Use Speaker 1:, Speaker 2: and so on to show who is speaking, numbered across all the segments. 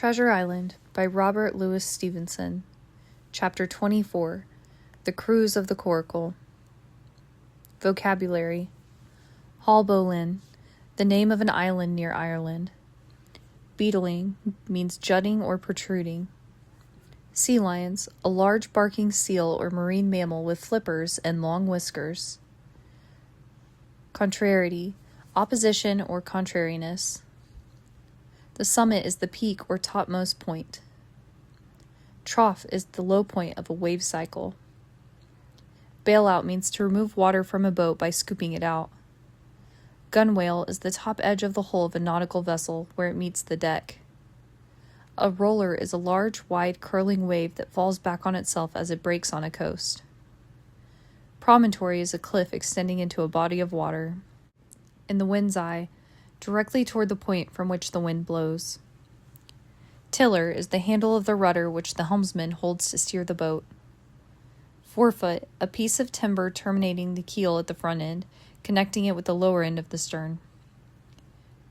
Speaker 1: Treasure Island by Robert Louis Stevenson. Chapter 24. The Cruise of the Coracle. Vocabulary. Haulbowline, the name of an island near Ireland. Beetling means jutting or protruding. Sea lions, a large barking seal or marine mammal with flippers and long whiskers. Contrariety, opposition or contrariness. The summit is the peak or topmost point. Trough is the low point of a wave cycle. Bailout means to remove water from a boat by scooping it out. Gunwale is the top edge of the hull of a nautical vessel where it meets the deck. A roller is a large, wide, curling wave that falls back on itself as it breaks on a coast. Promontory is a cliff extending into a body of water. In the wind's eye, directly toward the point from which the wind blows. Tiller is the handle of the rudder which the helmsman holds to steer the boat. Forefoot, a piece of timber terminating the keel at the front end, connecting it with the lower end of the stern.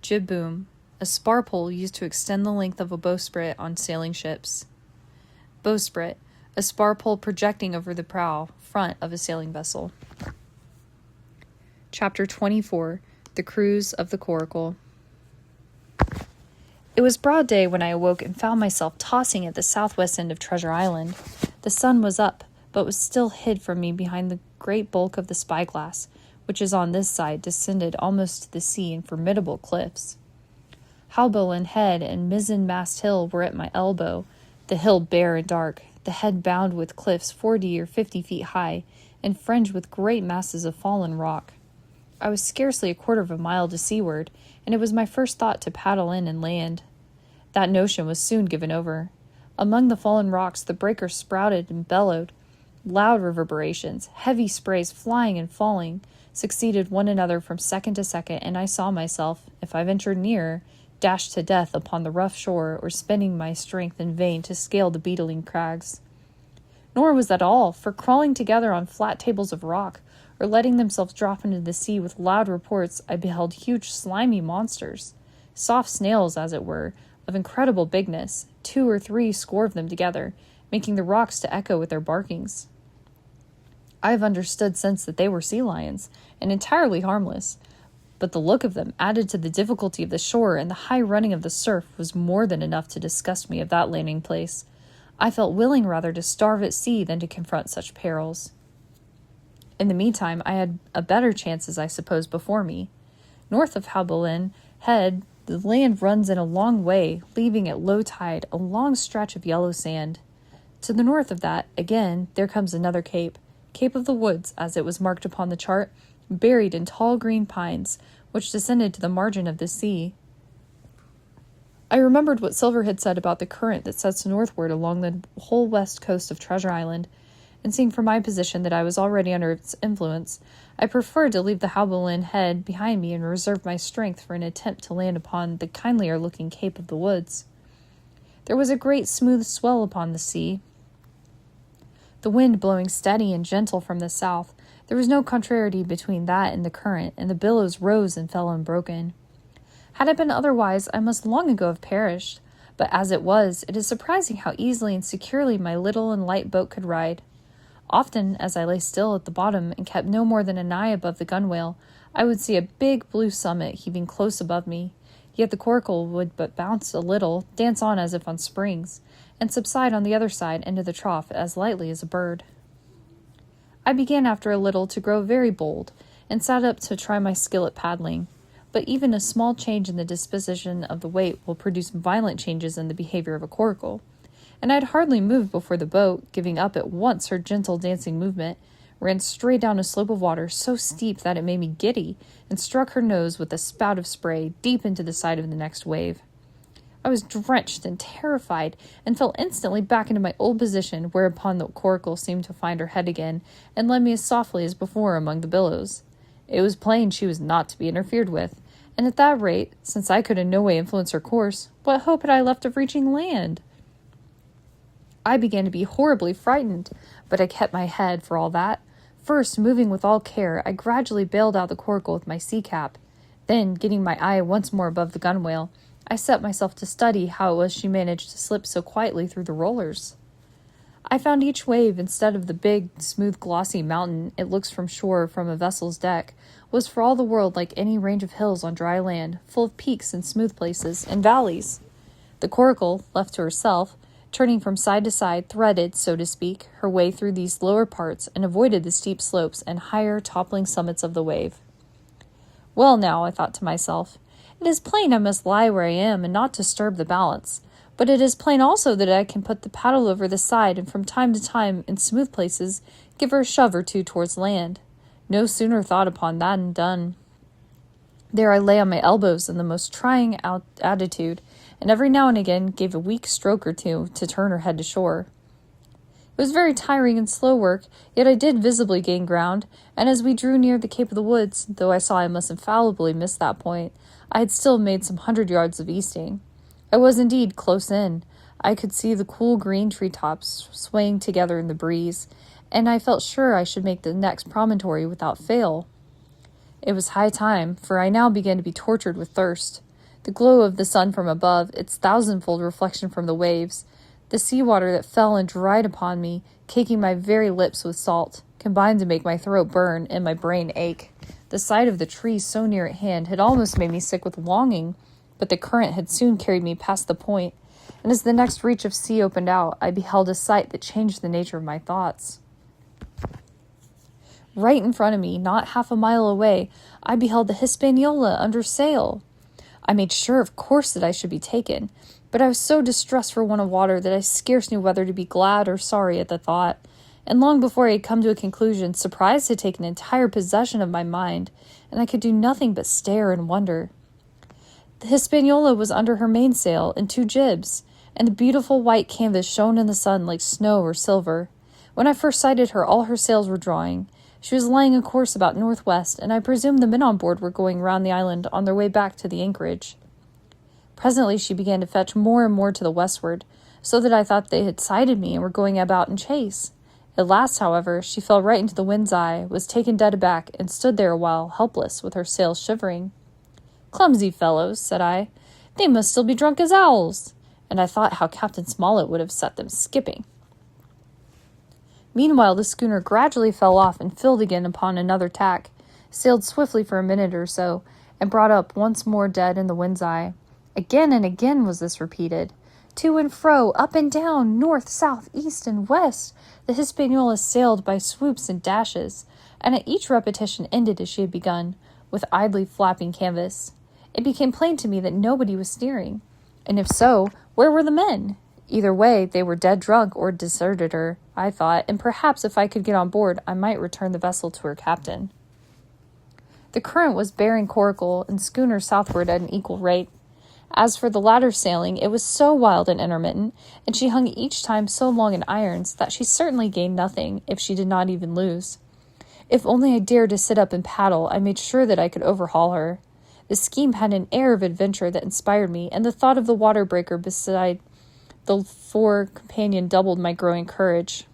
Speaker 1: Jib boom, a spar pole used to extend the length of a bowsprit on sailing ships. Bowsprit, a spar pole projecting over the prow, front of a sailing vessel. Chapter 24. The Cruise of the Coracle. It was broad day when I awoke and found myself tossing at the southwest end of Treasure Island. The sun was up, but was still hid from me behind the great bulk of the spyglass, which is on this side descended almost to the sea in formidable cliffs. Haulbowline Head and Mizzen Mast Hill were at my elbow, the hill bare and dark, the head bound with cliffs 40 or 50 feet high, and fringed with great masses of fallen rock. I was scarcely a quarter of a mile to seaward, and it was my first thought to paddle in and land. That notion was soon given over. Among the fallen rocks the breakers sprouted and bellowed. Loud reverberations, heavy sprays flying and falling, succeeded one another from second to second, and I saw myself, if I ventured nearer, dashed to death upon the rough shore or spending my strength in vain to scale the beetling crags. Nor was that all, for crawling together on flat tables of rock, or letting themselves drop into the sea with loud reports, I beheld huge slimy monsters, soft snails, as it were, of incredible bigness, 2 or 3 score of them together, making the rocks to echo with their barkings. I have understood since that they were sea lions, and entirely harmless, but the look of them, added to the difficulty of the shore and the high running of the surf, was more than enough to disgust me of that landing place. I felt willing rather to starve at sea than to confront such perils. In the meantime, I had a better chances, I suppose, before me. North of Haulbowline Head, the land runs in a long way, leaving at low tide a long stretch of yellow sand. To the north of that, again, there comes another cape, Cape of the Woods, as it was marked upon the chart, buried in tall green pines, which descended to the margin of the sea. I remembered what Silver had said about the current that sets northward along the whole west coast of Treasure Island, and seeing from my position that I was already under its influence, I preferred to leave the Haulbowline Head behind me and reserve my strength for an attempt to land upon the kindlier-looking Cape of the Woods. There was a great smooth swell upon the sea, the wind blowing steady and gentle from the south. There was no contrariety between that and the current, and the billows rose and fell unbroken. Had it been otherwise, I must long ago have perished, but as it was, it is surprising how easily and securely my little and light boat could ride. Often, as I lay still at the bottom and kept no more than an eye above the gunwale, I would see a big blue summit heaving close above me, yet the coracle would but bounce a little, dance on as if on springs, and subside on the other side into the trough as lightly as a bird. I began after a little to grow very bold, and sat up to try my skill at paddling, but even a small change in the disposition of the weight will produce violent changes in the behavior of a coracle, and I had hardly moved before the boat, giving up at once her gentle dancing movement, ran straight down a slope of water so steep that it made me giddy, and struck her nose with a spout of spray deep into the side of the next wave. I was drenched and terrified, and fell instantly back into my old position, whereupon the coracle seemed to find her head again, and led me as softly as before among the billows. It was plain she was not to be interfered with, and at that rate, since I could in no way influence her course, what hope had I left of reaching land? I began to be horribly frightened, but I kept my head for all that. First, moving with all care, I gradually bailed out the coracle with my sea cap. Then, getting my eye once more above the gunwale, I set myself to study how it was she managed to slip so quietly through the rollers. I found each wave, instead of the big, smooth, glossy mountain it looks from shore from a vessel's deck, was for all the world like any range of hills on dry land, full of peaks and smooth places, and valleys. The coracle, left to herself, turning from side to side, threaded, so to speak, her way through these lower parts and avoided the steep slopes and higher, toppling summits of the wave. Well now, I thought to myself, it is plain I must lie where I am and not disturb the balance, but it is plain also that I can put the paddle over the side and from time to time, in smooth places, give her a shove or two towards land. No sooner thought upon that and done. There I lay on my elbows in the most trying attitude, and every now and again gave a weak stroke or two to turn her head to shore. It was very tiring and slow work, yet I did visibly gain ground, and as we drew near the Cape of the Woods, though I saw I must infallibly miss that point, I had still made some 100 yards of easting. I was indeed close in. I could see the cool green treetops swaying together in the breeze, and I felt sure I should make the next promontory without fail. It was high time, for I now began to be tortured with thirst. The glow of the sun from above, its thousandfold reflection from the waves, the sea-water that fell and dried upon me, caking my very lips with salt, combined to make my throat burn and my brain ache. The sight of the trees so near at hand had almost made me sick with longing, but the current had soon carried me past the point, and as the next reach of sea opened out, I beheld a sight that changed the nature of my thoughts. Right in front of me, not half a mile away, I beheld the Hispaniola under sail. I made sure, of course, that I should be taken, but I was so distressed for want of water that I scarce knew whether to be glad or sorry at the thought, and long before I had come to a conclusion, surprise had taken entire possession of my mind, and I could do nothing but stare and wonder. The Hispaniola was under her mainsail and 2 jibs, and the beautiful white canvas shone in the sun like snow or silver. When I first sighted her, all her sails were drawing. She was lying a course about northwest, and I presumed the men on board were going round the island on their way back to the anchorage. Presently she began to fetch more and more to the westward, so that I thought they had sighted me and were going about in chase. At last, however, she fell right into the wind's eye, was taken dead aback, and stood there a while, helpless, with her sails shivering. "Clumsy fellows," said I. "They must still be drunk as owls." And I thought how Captain Smollett would have set them skipping. Meanwhile, the schooner gradually fell off and filled again upon another tack, sailed swiftly for a minute or so, and brought up once more dead in the wind's eye. Again and again was this repeated. To and fro, up and down, north, south, east, and west, the Hispaniola sailed by swoops and dashes, and at each repetition ended as she had begun, with idly flapping canvas. It became plain to me that nobody was steering, and if so, where were the men? Either way, they were dead drunk or deserted her, I thought, and perhaps if I could get on board, I might return the vessel to her captain. The current was bearing coracle and schooner southward at an equal rate. As for the latter's sailing, it was so wild and intermittent, and she hung each time so long in irons, that she certainly gained nothing, if she did not even lose. If only I dared to sit up and paddle, I made sure that I could overhaul her. The scheme had an air of adventure that inspired me, and the thought of the water breaker beside the fore companion doubled my growing courage.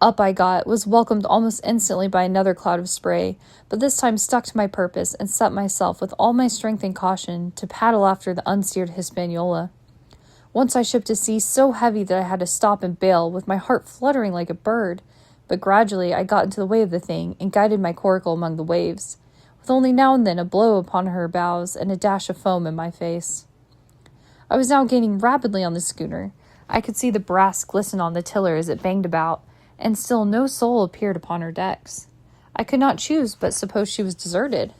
Speaker 1: Up I got, was welcomed almost instantly by another cloud of spray, but this time stuck to my purpose and set myself with all my strength and caution to paddle after the unsteered Hispaniola. Once I shipped a sea so heavy that I had to stop and bail, with my heart fluttering like a bird, but gradually I got into the way of the thing and guided my coracle among the waves, with only now and then a blow upon her bows and a dash of foam in my face. I was now gaining rapidly on the schooner. I could see the brass glisten on the tiller as it banged about, and still no soul appeared upon her decks. I could not choose but suppose she was deserted.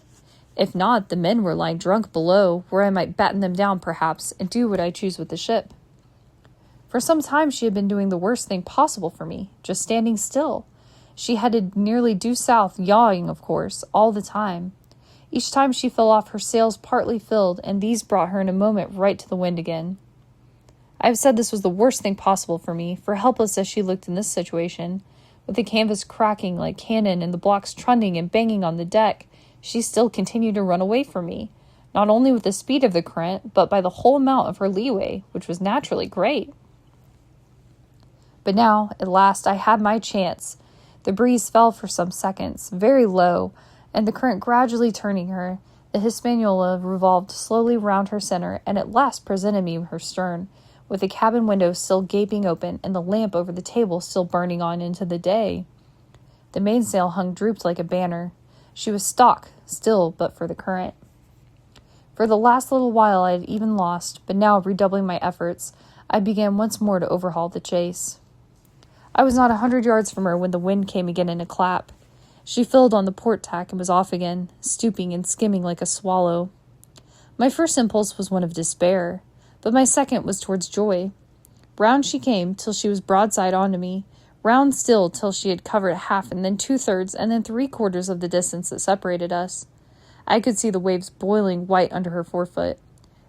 Speaker 1: If not, the men were lying drunk below, where I might batten them down perhaps, and do what I choose with the ship. For some time she had been doing the worst thing possible for me, just standing still. She headed nearly due south, yawing, of course, all the time. Each time she fell off, her sails partly filled, and these brought her in a moment right to the wind again. I have said this was the worst thing possible for me, for helpless as she looked in this situation, with the canvas cracking like cannon and the blocks trundling and banging on the deck, she still continued to run away from me, not only with the speed of the current, but by the whole amount of her leeway, which was naturally great. But now, at last, I had my chance. The breeze fell for some seconds, very low, and the current gradually turning her, The Hispaniola revolved slowly round her center, and at last presented me her stern, with the cabin window still gaping open, and the lamp over the table still burning on into the day. The mainsail hung drooped like a banner. She was stock, still but for the current. For the last little while I had even lost, but now, redoubling my efforts, I began once more to overhaul the chase. I was not 100 yards from her when the wind came again in a clap. She filled on the port tack and was off again, stooping and skimming like a swallow. My first impulse was one of despair, but my second was towards joy. Round she came till she was broadside on to me, round still till she had covered half and then 2/3 and then 3/4 of the distance that separated us. I could see the waves boiling white under her forefoot.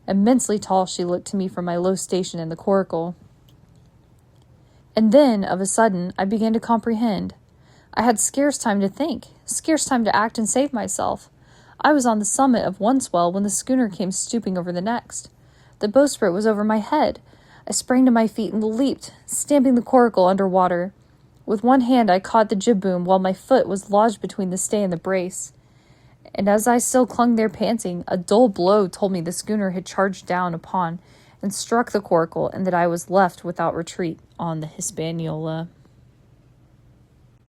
Speaker 1: Immensely tall she looked to me from my low station in the coracle. And then, of a sudden, I began to comprehend. I had scarce time to think, scarce time to act and save myself. I was on the summit of one swell when the schooner came stooping over the next. The bowsprit was over my head. I sprang to my feet and leaped, stamping the coracle under water. With one hand I caught the jib boom while my foot was lodged between the stay and the brace. And as I still clung there panting, a dull blow told me the schooner had charged down upon and struck the coracle, and that I was left without retreat on the Hispaniola.